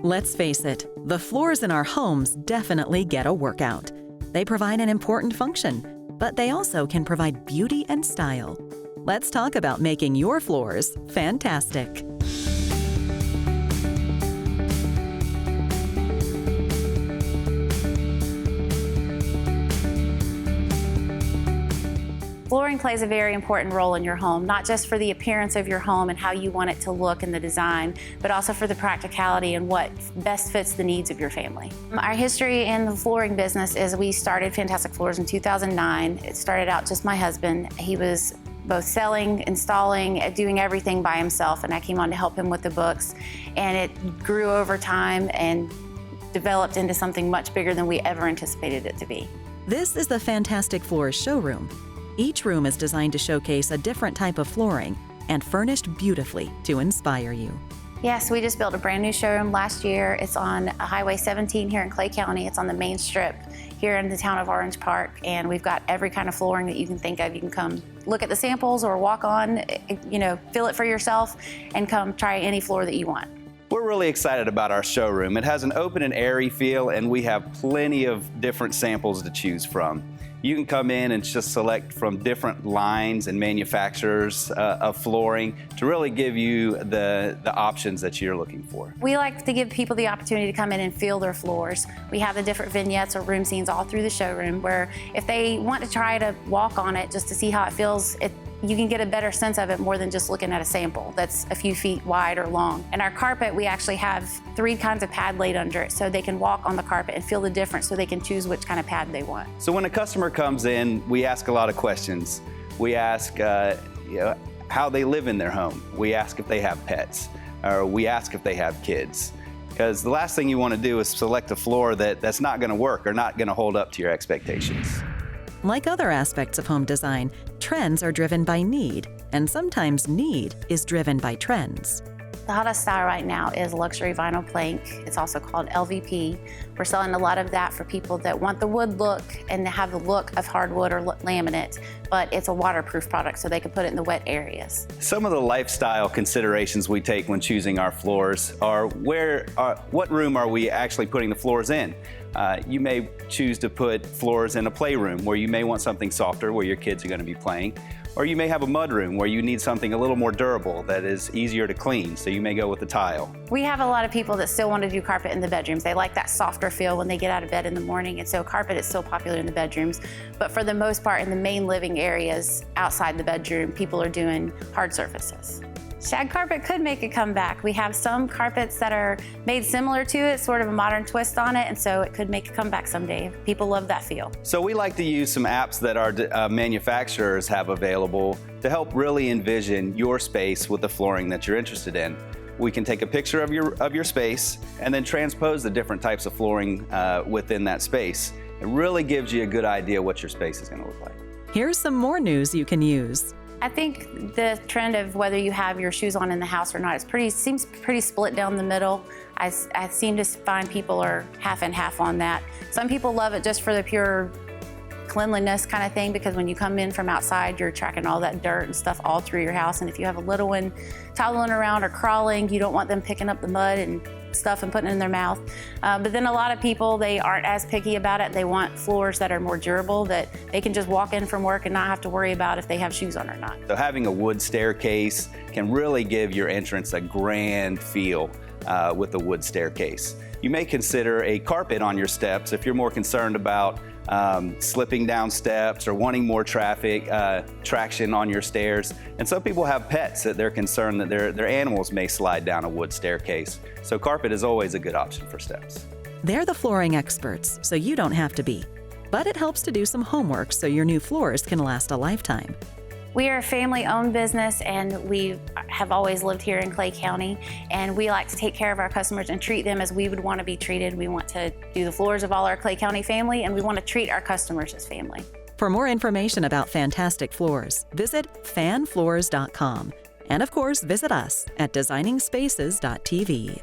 Let's face it, the floors in our homes definitely get a workout. They provide an important function, but they also can provide beauty and style. Let's talk about making your floors fantastic. Flooring plays a very important role in your home, not just for the appearance of your home and how you want it to look and the design, but also for the practicality and what best fits the needs of your family. Our history in the flooring business is we started Fantastic Floors in 2009. It started out just my husband. He was both selling, installing, doing everything by himself, and I came on to help him with the books. And it grew over time and developed into something much bigger than we ever anticipated it to be. This is the Fantastic Floors showroom. Each room is designed to showcase a different type of flooring and furnished beautifully to inspire you. Yes, we just built a brand new showroom last year. It's on Highway 17 here in Clay County. It's on the main strip here in the town of Orange Park, and we've got every kind of flooring that you can think of. You can come look at the samples or walk on, feel it for yourself and come try any floor that you want. We're really excited about our showroom. It has an open and airy feel, and we have plenty of different samples to choose from. You can come in and just select from different lines and manufacturers of flooring to really give you the options that you're looking for. We like to give people the opportunity to come in and feel their floors. We have the different vignettes or room scenes all through the showroom where if they want to try to walk on it just to see how it feels, you can get a better sense of it more than just looking at a sample that's a few feet wide or long. And our carpet, we actually have 3 kinds of pad laid under it so they can walk on the carpet and feel the difference so they can choose which kind of pad they want. So when a customer comes in, we ask a lot of questions. We ask how they live in their home. We ask if they have pets, or we ask if they have kids. Because the last thing you want to do is select a floor that's not going to work or not going to hold up to your expectations. Like other aspects of home design, trends are driven by need, and sometimes need is driven by trends. The hottest style right now is luxury vinyl plank. It's also called LVP. We're selling a lot of that for people that want the wood look and have the look of hardwood or laminate, but it's a waterproof product so they can put it in the wet areas. Some of the lifestyle considerations we take when choosing our floors are what room are we actually putting the floors in? You may choose to put floors in a playroom where you may want something softer where your kids are going to be playing. Or you may have a mud room where you need something a little more durable that is easier to clean, so you may go with the tile. We have a lot of people that still want to do carpet in the bedrooms. They like that softer feel when they get out of bed in the morning, and so carpet is still popular in the bedrooms. But for the most part, in the main living areas outside the bedroom, people are doing hard surfaces. Shag carpet could make a comeback. We have some carpets that are made similar to it, sort of a modern twist on it, and so it could make a comeback someday. People love that feel. So we like to use some apps that our manufacturers have available to help really envision your space with the flooring that you're interested in. We can take a picture of your space and then transpose the different types of flooring within that space. It really gives you a good idea what your space is going to look like. Here's some more news you can use. I think the trend of whether you have your shoes on in the house or not seems pretty split down the middle. I seem to find people are half and half on that. Some people love it just for the pure cleanliness kind of thing, because when you come in from outside, you're tracking all that dirt and stuff all through your house. And if you have a little one toddling around or crawling, you don't want them picking up the mud and stuff and putting it in their mouth. But then a lot of people, they aren't as picky about it. They want floors that are more durable, that they can just walk in from work and not have to worry about if they have shoes on or not. So having a wood staircase can really give your entrance a grand feel with the wood staircase. You may consider a carpet on your steps if you're more concerned about slipping down steps or wanting more traction on your stairs. And some people have pets that they're concerned that their animals may slide down a wood staircase. So carpet is always a good option for steps. They're the flooring experts, so you don't have to be. But it helps to do some homework so your new floors can last a lifetime. We are a family-owned business, and we have always lived here in Clay County, and we like to take care of our customers and treat them as we would want to be treated. We want to do the floors of all our Clay County family, and we want to treat our customers as family. For more information about Fantastic Floors, visit fanfloors.com. And of course, visit us at designingspaces.tv.